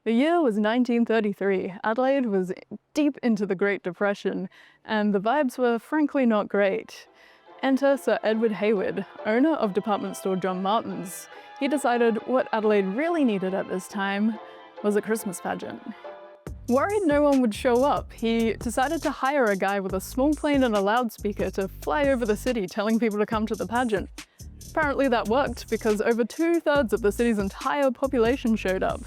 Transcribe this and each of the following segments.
The year was 1933. Adelaide was deep into the Great Depression, and the vibes were frankly not great. Enter Sir Edward Hayward, owner of department store John Martin's. He decided what Adelaide really needed at this time was a Christmas pageant. Worried no one would show up, he decided to hire a guy with a small plane and a loudspeaker to fly over the city telling people to come to the pageant. Apparently that worked because over 2/3 of the city's entire population showed up.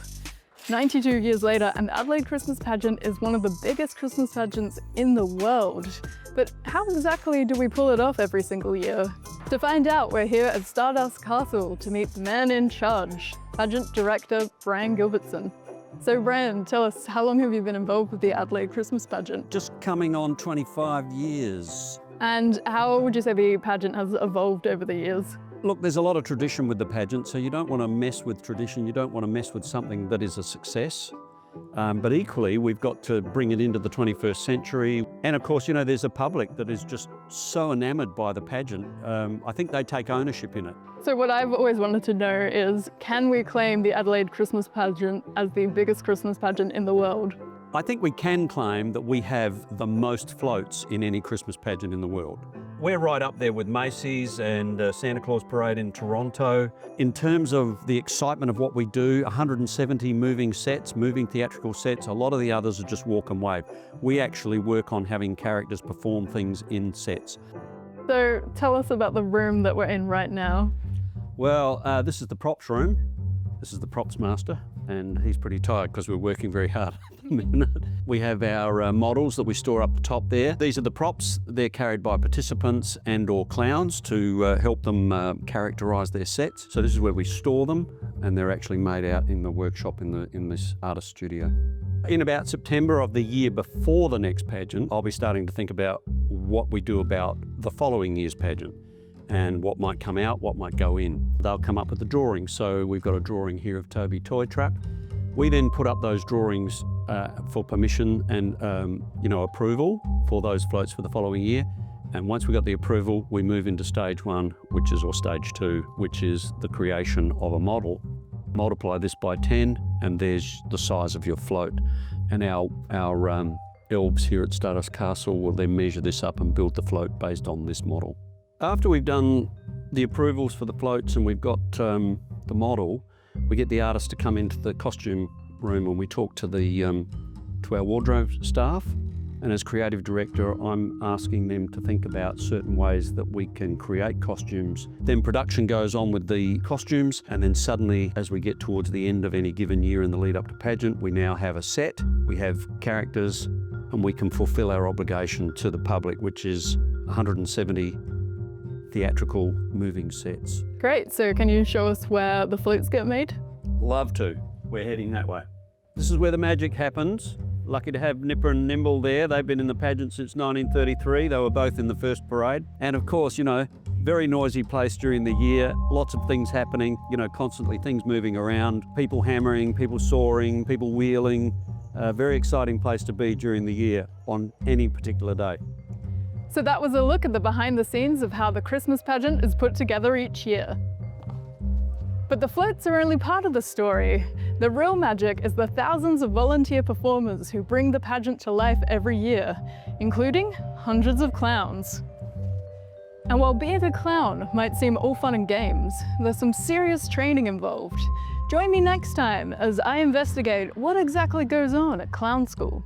92 years later, and the Adelaide Christmas Pageant is one of the biggest Christmas pageants in the world. But how exactly do we pull it off every single year? To find out, we're here at Stardust Castle to meet the man in charge, Pageant Director Brian Gilbertson. So Brian, tell us, how long have you been involved with the Adelaide Christmas Pageant? Just coming on 25 years. And how would you say the pageant has evolved over the years? Look, there's a lot of tradition with the pageant, so you don't want to mess with tradition. You don't want to mess with something that is a success. But equally, we've got to bring it into the 21st century. And of course, you know, there's a public that is just so enamored by the pageant. I think they take ownership in it. So what I've always wanted to know is, can we claim the Adelaide Christmas Pageant as the biggest Christmas pageant in the world? I think we can claim that we have the most floats in any Christmas pageant in the world. We're right up there with Macy's and Santa Claus Parade in Toronto. In terms of the excitement of what we do, 170 moving sets, moving theatrical sets. A lot of the others are just walk and wave. We actually work on having characters perform things in sets. So tell us about the room that we're in right now. Well, this is the props room. This is the props master, and he's pretty tired because we're working very hard at the minute. We have our models that we store up the top there. These are the props. They're carried by participants and or clowns to help them characterise their sets. So this is where we store them, and they're actually made out in the workshop in this artist studio. In about September of the year before the next pageant, I'll be starting to think about what we do about the following year's pageant, and what might come out, what might go in. They'll come up with a drawing. So we've got a drawing here of Toby Toy Truck. We then put up those drawings for permission and approval for those floats for the following year. And once we got the approval, we move into stage one, or stage two, which is the creation of a model. Multiply this by 10, and there's the size of your float. And our elves here at Stardust Castle will then measure this up and build the float based on this model. After we've done the approvals for the floats and we've got the model, we get the artist to come into the costume room and we talk to our wardrobe staff. And as creative director, I'm asking them to think about certain ways that we can create costumes. Then production goes on with the costumes, and then suddenly, as we get towards the end of any given year in the lead up to pageant, we now have a set, we have characters, and we can fulfill our obligation to the public, which is 170 theatrical moving sets. Great, so can you show us where the floats get made? Love to. We're heading that way. This is where the magic happens. Lucky to have Nipper and Nimble there. They've been in the pageant since 1933. They were both in the first parade. And of course, you know, very noisy place during the year. Lots of things happening, you know, constantly things moving around. People hammering, people soaring, people wheeling. A very exciting place to be during the year on any particular day. So that was a look at the behind the scenes of how the Christmas pageant is put together each year. But the floats are only part of the story. The real magic is the thousands of volunteer performers who bring the pageant to life every year, including hundreds of clowns. And while being a clown might seem all fun and games, there's some serious training involved. Join me next time as I investigate what exactly goes on at clown school.